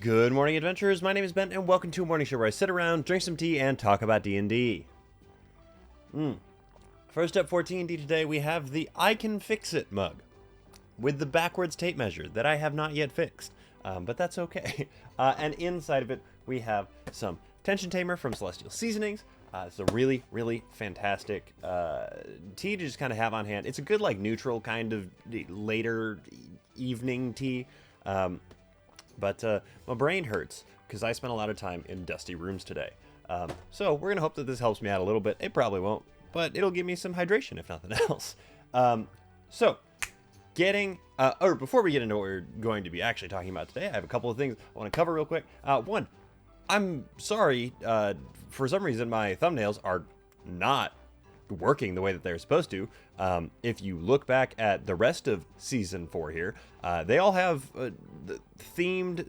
Good morning, adventurers. My name is Ben, and welcome to a morning show where I sit around, drink some tea, and talk about D&D. First up for D&D today, we have the I Can Fix It mug with the backwards tape measure that I have not yet fixed, but that's okay. And inside of it, we have some Tension Tamer from Celestial Seasonings. It's a really, really fantastic tea to just kind of have on hand. It's a good, like, neutral kind of later evening tea. But my brain hurts because I spent a lot of time in dusty rooms today. So we're going to hope that this helps me out a little bit. It probably won't, but it'll give me some hydration if nothing else. Before we get into what we're going to be actually talking about today, I have a couple of things I want to cover real quick. One, I'm sorry, for some reason my thumbnails are not working the way that they're supposed to. If you look back at the rest of season 4 here, they all have themed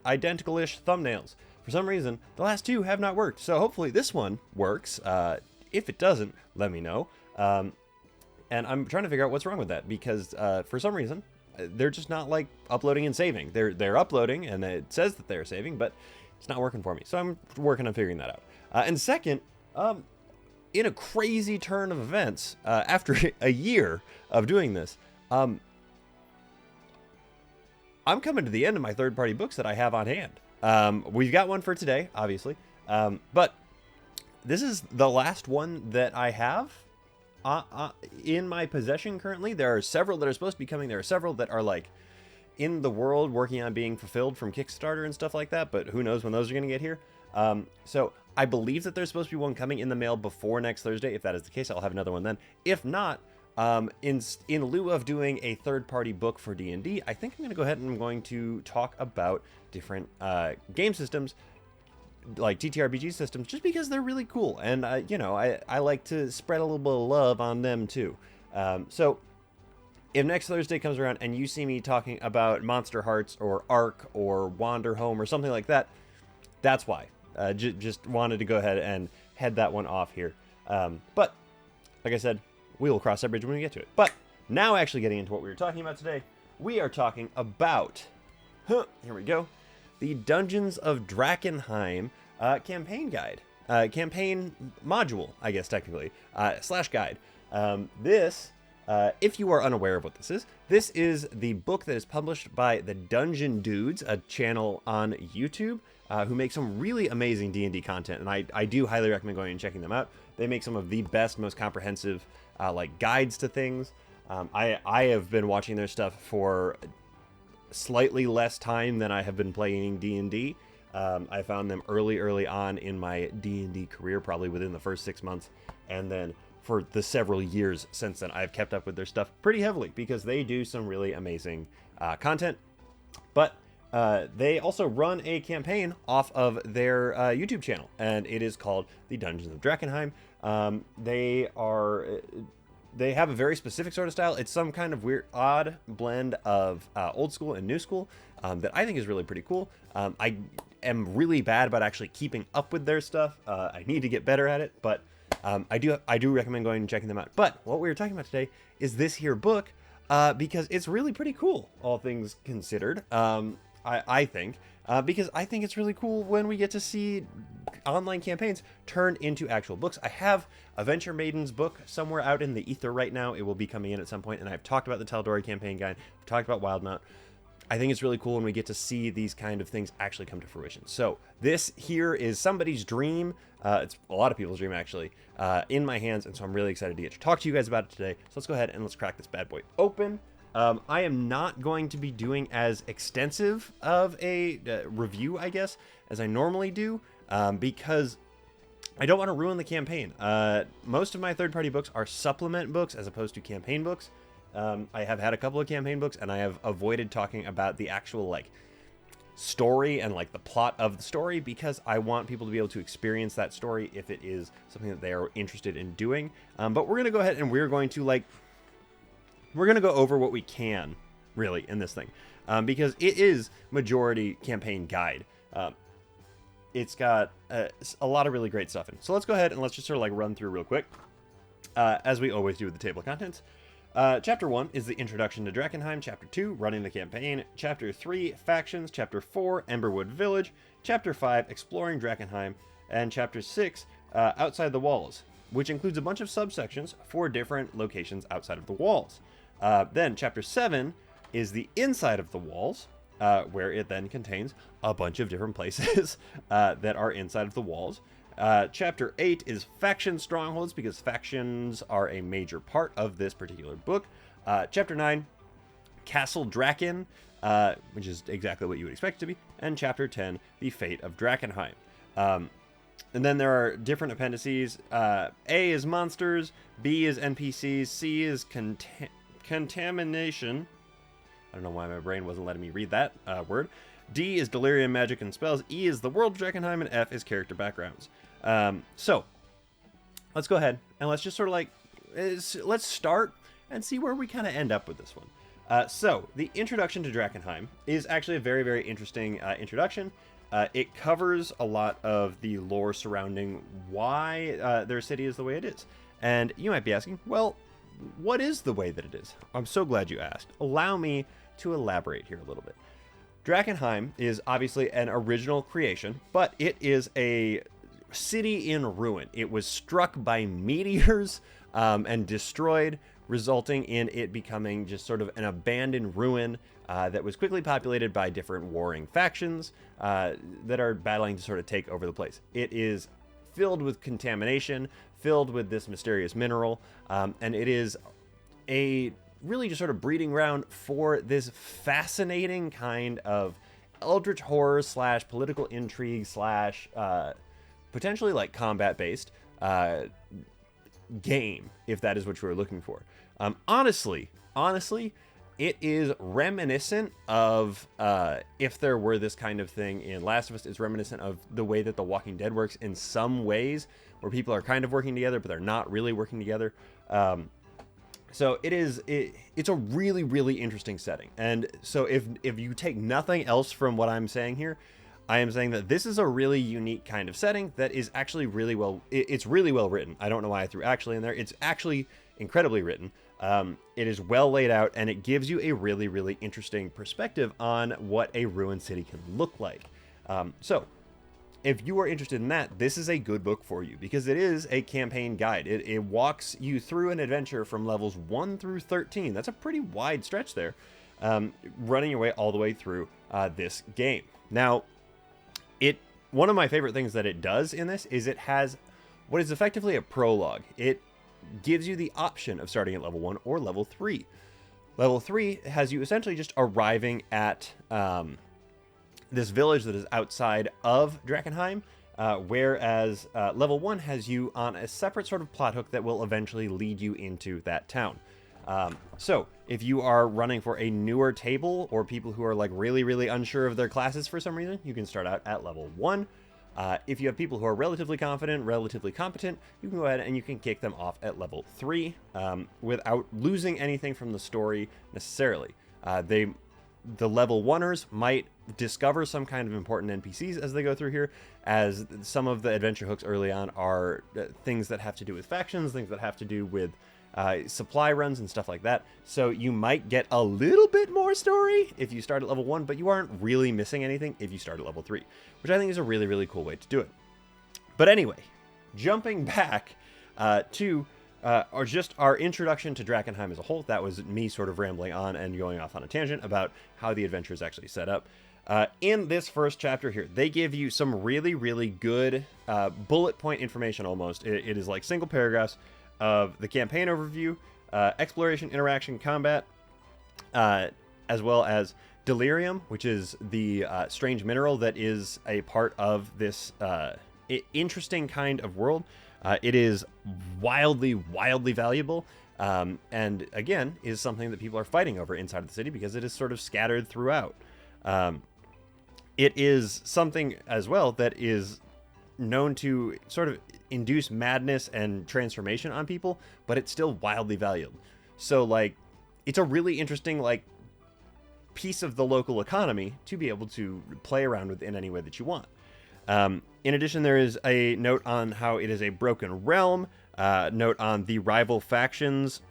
identical-ish thumbnails. For some reason, the last two have not worked, so hopefully this one works. If it doesn't, let me know. And I'm trying to figure out what's wrong with that, because for some reason, they're just not like uploading and saving. They're uploading, and it says that they're saving, but it's not working for me. So I'm working on figuring that out. And second, in a crazy turn of events, after a year of doing this, I'm coming to the end of my third-party books that I have on hand. We've got one for today, obviously, but this is the last one that I have in my possession currently. There are several that are supposed to be coming. There are several that are, like, in the world working on being fulfilled from Kickstarter and stuff like that, but who knows when those are going to get here. So I believe that there's supposed to be one coming in the mail before next Thursday. If that is the case, I'll have another one then. If not, in lieu of doing a third-party book for D&D, I think I'm going to go ahead and I'm going to talk about different game systems, like TTRPG systems, just because they're really cool. And, I like to spread a little bit of love on them, too. So if next Thursday comes around and you see me talking about Monster Hearts or Ark or Wander Home or something like that, that's why. Just wanted to go ahead and head that one off here. But, like I said, we will cross that bridge when we get to it. But now actually getting into what we were talking about today, we are talking about, here we go, the Dungeons of Drakkenheim campaign guide. Campaign module, I guess, technically, / guide. This, if you are unaware of what this is the book that is published by the Dungeon Dudes, a channel on YouTube, who make some really amazing D&D content, and I do highly recommend going and checking them out. They make some of the best, most comprehensive, guides to things. I have been watching their stuff for slightly less time than I have been playing D&D. I found them early on in my D&D career, probably within the first 6 months, and then for the several years since then, I've kept up with their stuff pretty heavily because they do some really amazing content. But they also run a campaign off of their YouTube channel, and it is called the Dungeons of Drakkenheim. They have a very specific sort of style. It's some kind of weird, odd blend of old school and new school that I think is really pretty cool. I am really bad about actually keeping up with their stuff. I need to get better at it, but I do recommend going and checking them out. But what we were talking about today is this here book, because it's really pretty cool, all things considered. I think, because I think it's really cool when we get to see online campaigns turn into actual books. I have a Venture Maiden's book somewhere out in the ether right now. It will be coming in at some point, and I've talked about the Tal'Dorei campaign guide. I've talked about Wildmount. I think it's really cool when we get to see these kind of things actually come to fruition. So this here is somebody's dream. It's a lot of people's dream, actually, in my hands, and so I'm really excited to get to talk to you guys about it today. So let's go ahead and let's crack this bad boy open. I am not going to be doing as extensive of a review, I guess, as I normally do, because I don't want to ruin the campaign. Most of my third-party books are supplement books as opposed to campaign books. I have had a couple of campaign books, and I have avoided talking about the actual, story and, the plot of the story, because I want people to be able to experience that story if it is something that they are interested in doing. But we're going to go ahead and we're going to, we're going to go over what we can, really, in this thing, because it is majority campaign guide. It's got a lot of really great stuff in. So let's go ahead and let's just sort of run through real quick, as we always do with the table of contents. Chapter 1 is the introduction to Drakkenheim. Chapter 2, running the campaign. Chapter 3, factions. Chapter 4, Emberwood Village. Chapter 5, exploring Drakkenheim. And Chapter 6, outside the walls, which includes a bunch of subsections for different locations outside of the walls. Then Chapter 7 is the inside of the walls, where it then contains a bunch of different places that are inside of the walls. Chapter 8 is faction strongholds, because factions are a major part of this particular book. Chapter 9, Castle Draken, which is exactly what you would expect it to be. And Chapter 10, the fate of Drakkenheim. And then there are different appendices. A is monsters, B is NPCs, C is contamination. I don't know why my brain wasn't letting me read that word. D is delirium, magic, and spells. E is the world of Drakkenheim, and F is character backgrounds. So let's go ahead and let's just sort of let's start and see where we kind of end up with this one. So the introduction to Drakkenheim is actually a very, very interesting introduction. It covers a lot of the lore surrounding why their city is the way it is. And you might be asking, well, what is the way that it is? I'm so glad you asked. Allow me to elaborate here a little bit. Drakkenheim is obviously an original creation, but it is a city in ruin. It was struck by meteors and destroyed, resulting in it becoming just sort of an abandoned ruin that was quickly populated by different warring factions that are battling to sort of take over the place. It is filled with contamination, filled with this mysterious mineral, and it is a really just sort of breeding ground for this fascinating kind of eldritch horror / political intrigue / potentially like combat based game, if that is what you were looking for. Honestly, it is reminiscent of if there were this kind of thing in Last of Us. It's reminiscent of the way that The Walking Dead works in some ways, where people are kind of working together, but they're not really working together. So it's a really, really interesting setting. And so if you take nothing else from what I'm saying here, I am saying that this is a really unique kind of setting that is actually really well, it's really well written. I don't know why I threw actually in there. It's actually incredibly written. It is well laid out, and it gives you a really, really interesting perspective on what a ruined city can look like. So if you are interested in that, this is a good book for you, because it is a campaign guide. It walks you through an adventure from levels 1 through 13. That's a pretty wide stretch there, running your way all the way through this game. Now, one of my favorite things that it does in this is it has what is effectively a prologue. It gives you the option of starting at level 1 or level 3. Level 3 has you essentially just arriving at this village that is outside of Drakkenheim, whereas level 1 has you on a separate sort of plot hook that will eventually lead you into that town. So if you are running for a newer table, or people who are like really, really unsure of their classes for some reason, you can start out at level 1. If you have people who are relatively confident, relatively competent, you can go ahead and you can kick them off at level 3 without losing anything from the story necessarily. The level 1ers might discover some kind of important NPCs as they go through here, as some of the adventure hooks early on are things that have to do with factions, things that have to do with supply runs and stuff like that. So you might get a little bit more story if you start at level 1, but you aren't really missing anything if you start at level 3, which I think is a really, really cool way to do it. But anyway, jumping back to our introduction to Drakkenheim as a whole. That was me sort of rambling on and going off on a tangent about how the adventure is actually set up. In this first chapter here, they give you some really, really good bullet point information almost. It is like single paragraphs of the campaign overview, exploration, interaction, combat, as well as delirium, which is the strange mineral that is a part of this interesting kind of world. It is wildly, wildly valuable, and again, is something that people are fighting over inside of the city because it is sort of scattered throughout. It is something as well that is known to sort of induce madness and transformation on people, but it's still wildly valuable. So, like, it's a really interesting, like, piece of the local economy to be able to play around with in any way that you want. In addition, there is a note on how it is a broken realm, note on the rival factions,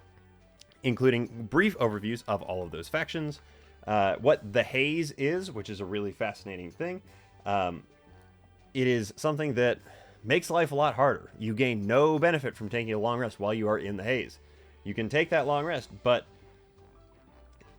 including brief overviews of all of those factions, what the haze is, which is a really fascinating thing. It is something that makes life a lot harder. You gain no benefit from taking a long rest while you are in the haze. You can take that long rest, but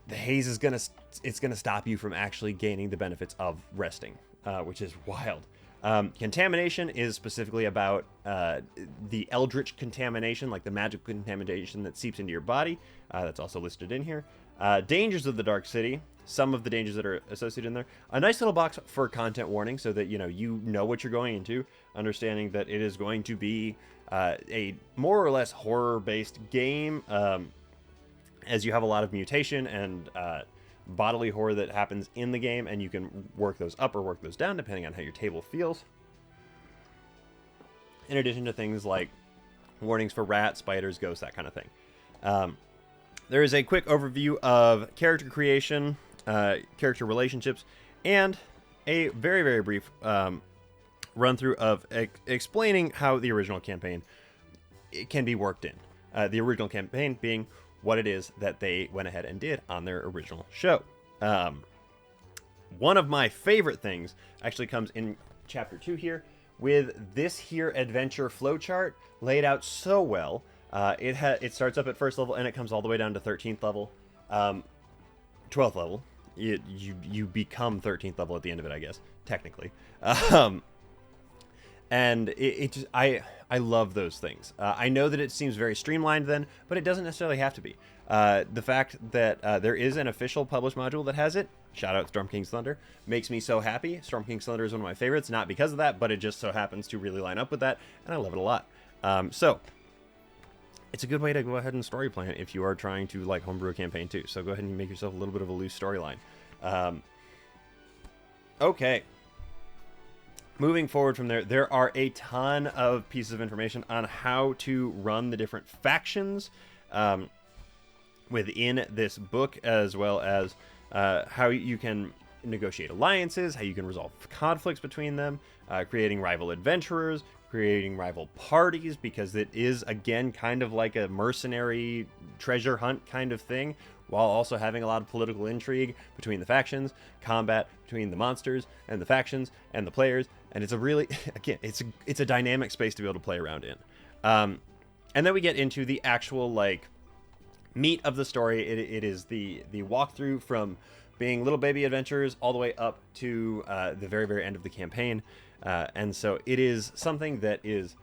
the haze is gonna stop you from actually gaining the benefits of resting, which is wild. Contamination is specifically about the eldritch contamination, like the magical contamination that seeps into your body. That's also listed in here. Dangers of the Dark City, some of the dangers that are associated in there. A nice little box for content warning so that you know what you're going into, understanding that it is going to be a more or less horror-based game, as you have a lot of mutation and bodily horror that happens in the game, and you can work those up or work those down depending on how your table feels. In addition to things like warnings for rats, spiders, ghosts, that kind of thing. There is a quick overview of character creation, character relationships, and a very, very brief run through of explaining how the original campaign can be worked in. The original campaign being what it is that they went ahead and did on their original show. One of my favorite things actually comes in chapter 2 here, with this here adventure flowchart laid out so well. It starts up at 1st level and it comes all the way down to 13th level, 12th level. You become 13th level at the end of it, I guess, technically. And I love those things. I know that it seems very streamlined then, but it doesn't necessarily have to be. The fact that there is an official published module that has it, shout out Storm King's Thunder, makes me so happy. Storm King's Thunder is one of my favorites, not because of that, but it just so happens to really line up with that, and I love it a lot. So it's a good way to go ahead and story plan if you are trying to like homebrew a campaign too. So go ahead and make yourself a little bit of a loose storyline. Okay. Moving forward from there, there are a ton of pieces of information on how to run the different factions within this book, as well as how you can negotiate alliances, how you can resolve conflicts between them, creating rival adventurers, creating rival parties, because it is, again, kind of like a mercenary treasure hunt kind of thing, while also having a lot of political intrigue between the factions, combat between the monsters and the factions and the players, and it's a really, again, it's a dynamic space to be able to play around in. And then we get into the actual, like, meat of the story. It is the walkthrough from being little baby adventurers all the way up to the very, very end of the campaign. And so it is something that is,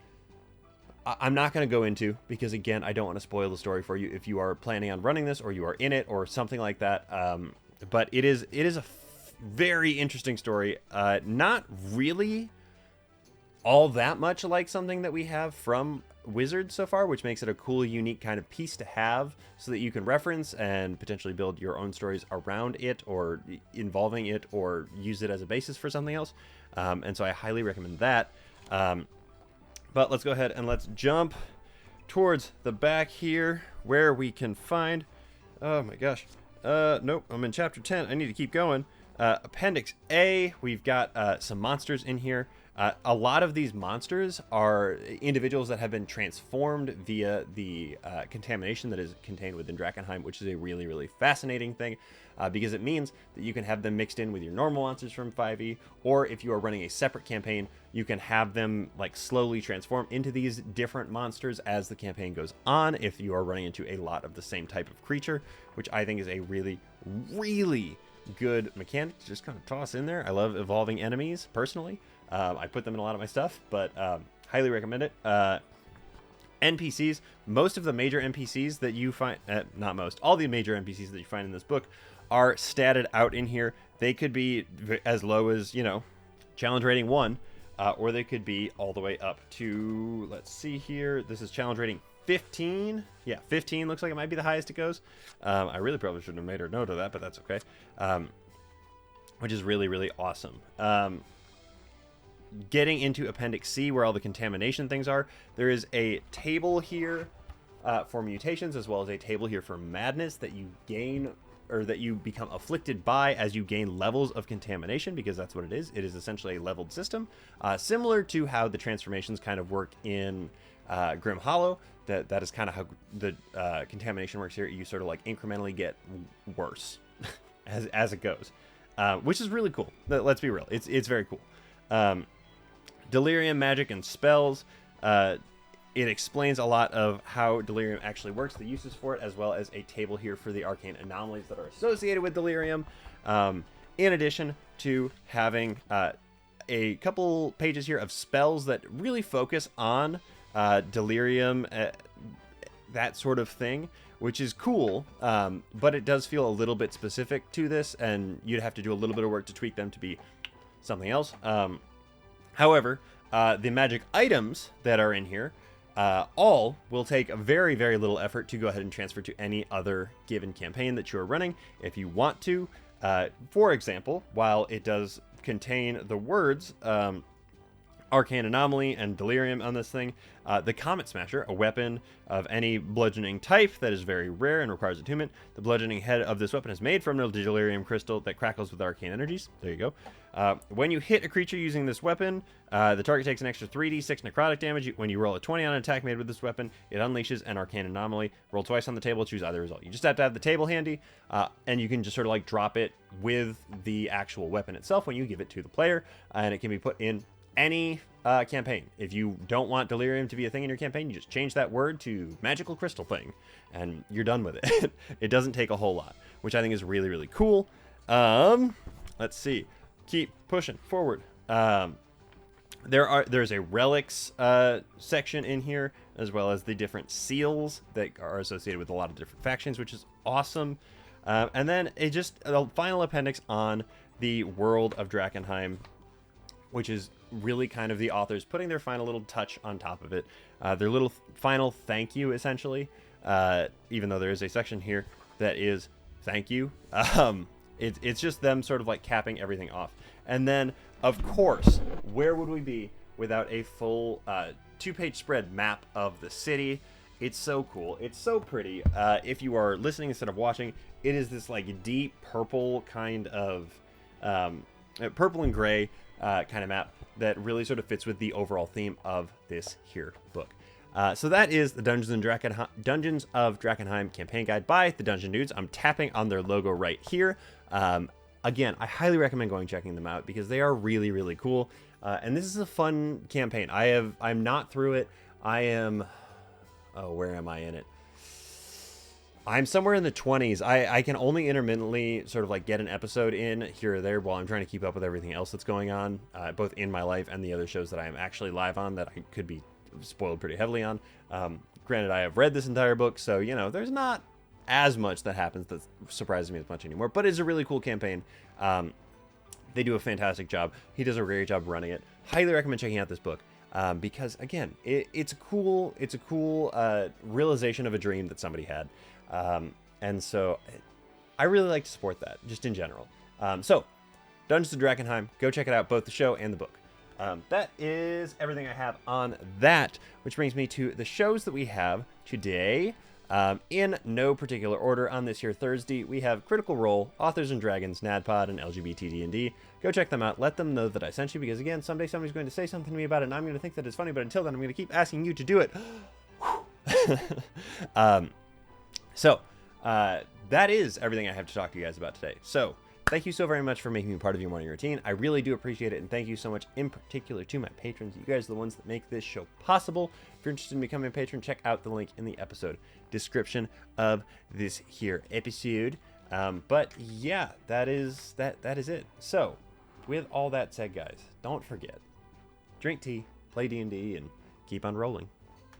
I'm not going to go into, because again, I don't want to spoil the story for you if you are planning on running this or you are in it or something like that. But it is a very interesting story. Not really all that much like something that we have from Wizards so far, which makes it a cool, unique kind of piece to have so that you can reference and potentially build your own stories around it or involving it or use it as a basis for something else. And so I highly recommend that. But let's go ahead and let's jump towards the back here where we can find, oh my gosh, nope, I'm in chapter 10. I need to keep going. Appendix A, we've got some monsters in here. A lot of these monsters are individuals that have been transformed via the contamination that is contained within Drakkenheim, which is a really, really fascinating thing, because it means that you can have them mixed in with your normal monsters from 5e, or if you are running a separate campaign, you can have them like slowly transform into these different monsters as the campaign goes on, if you are running into a lot of the same type of creature, which I think is a really, really good mechanic to just kind of toss in there. I love evolving enemies, personally. I put them in a lot of my stuff, but highly recommend it. NPCs, most of the major NPCs that you find, not most, all the major NPCs that you find in this book are statted out in here. They could be as low as, challenge rating 1, or they could be all the way up to, let's see here, this is challenge rating 15. Yeah, 15 looks like it might be the highest it goes. I really probably shouldn't have made a note of that, but that's okay. Which is really, really awesome. Getting into Appendix C, where all the contamination things are, there is a table here for mutations, as well as a table here for madness that you gain, or that you become afflicted by as you gain levels of contamination, because that's what it is. It is essentially a leveled system, similar to how the transformations kind of work in Grim Hollow. That is kind of how the contamination works here. You sort of like incrementally get worse as it goes, which is really cool. Let's be real, it's very cool. Delirium, magic, and spells. It explains a lot of how delirium actually works, the uses for it, as well as a table here for the arcane anomalies that are associated with delirium. In addition to having a couple pages here of spells that really focus on delirium, that sort of thing, which is cool, but it does feel a little bit specific to this, and you'd have to do a little bit of work to tweak them to be something else. However, the magic items that are in here all will take a very, very little effort to go ahead and transfer to any other given campaign that you are running if you want to. For example, while it does contain the words Arcane Anomaly and Delirium on this thing, the Comet Smasher, a weapon of any bludgeoning type that is very rare and requires attunement. The bludgeoning head of this weapon is made from a delirium crystal that crackles with arcane energies. There you go. When you hit a creature using this weapon, the target takes an extra 3d6 necrotic damage. When you roll a 20 on an attack made with this weapon, it unleashes an Arcane Anomaly. Roll twice on the table, choose either result. You just have to have the table handy, and you can just sort of like drop it with the actual weapon itself when you give it to the player, and it can be put in any campaign. If you don't want delirium to be a thing in your campaign, you just change that word to magical crystal thing, and you're done with it. It doesn't take a whole lot, which I think is really, really cool. Let's see. Keep pushing forward. There's a relics section in here, as well as the different seals that are associated with a lot of different factions, which is awesome. And then a final appendix on the world of Drakkenheim, which is really kind of the authors putting their final little touch on top of it. Their little final thank you, essentially, even though there is a section here that is thank you. It's just them sort of like capping everything off. And then, of course, where would we be without a full 2-page spread map of the city? It's so cool. It's so pretty. If you are listening instead of watching, it is this like deep purple kind of purple and gray kind of map that really sort of fits with the overall theme of this here book. So that is the Dungeons of Drakkenheim campaign guide by the Dungeon Dudes. I'm tapping on their logo right here. Again, I highly recommend going checking them out because they are really, really cool. And this is a fun campaign. I'm not through it. Where am I in it? I'm somewhere in the 20s. I can only intermittently sort of like get an episode in here or there while I'm trying to keep up with everything else that's going on, both in my life and the other shows that I am actually live on that I could be spoiled pretty heavily on. Granted, I have read this entire book, so, you know, there's not as much that happens that surprises me as much anymore, but it's a really cool campaign. They do a fantastic job. He does a great job running it. Highly recommend checking out this book. Because again, it's a cool realization of a dream that somebody had. And so I really like to support that just in general. So Dungeons of Drakkenheim, go check it out, both the show and the book. That is everything I have on that, which brings me to the shows that we have today. In no particular order on this here Thursday, we have Critical Role, Authors and Dragons, NADPOD, and LGBT D&D. Go check them out. Let them know that I sent you, because again, someday somebody's going to say something to me about it, and I'm going to think that it's funny, but until then, I'm going to keep asking you to do it. So that is everything I have to talk to you guys about today. So thank you so very much for making me part of your morning routine. I really do appreciate it, and thank you so much in particular to my patrons. You guys are the ones that make this show possible. If you're interested in becoming a patron, check out the link in the episode description of this here episode. But yeah, that is it. So with all that said, guys, don't forget, drink tea, play D&D, and keep on rolling.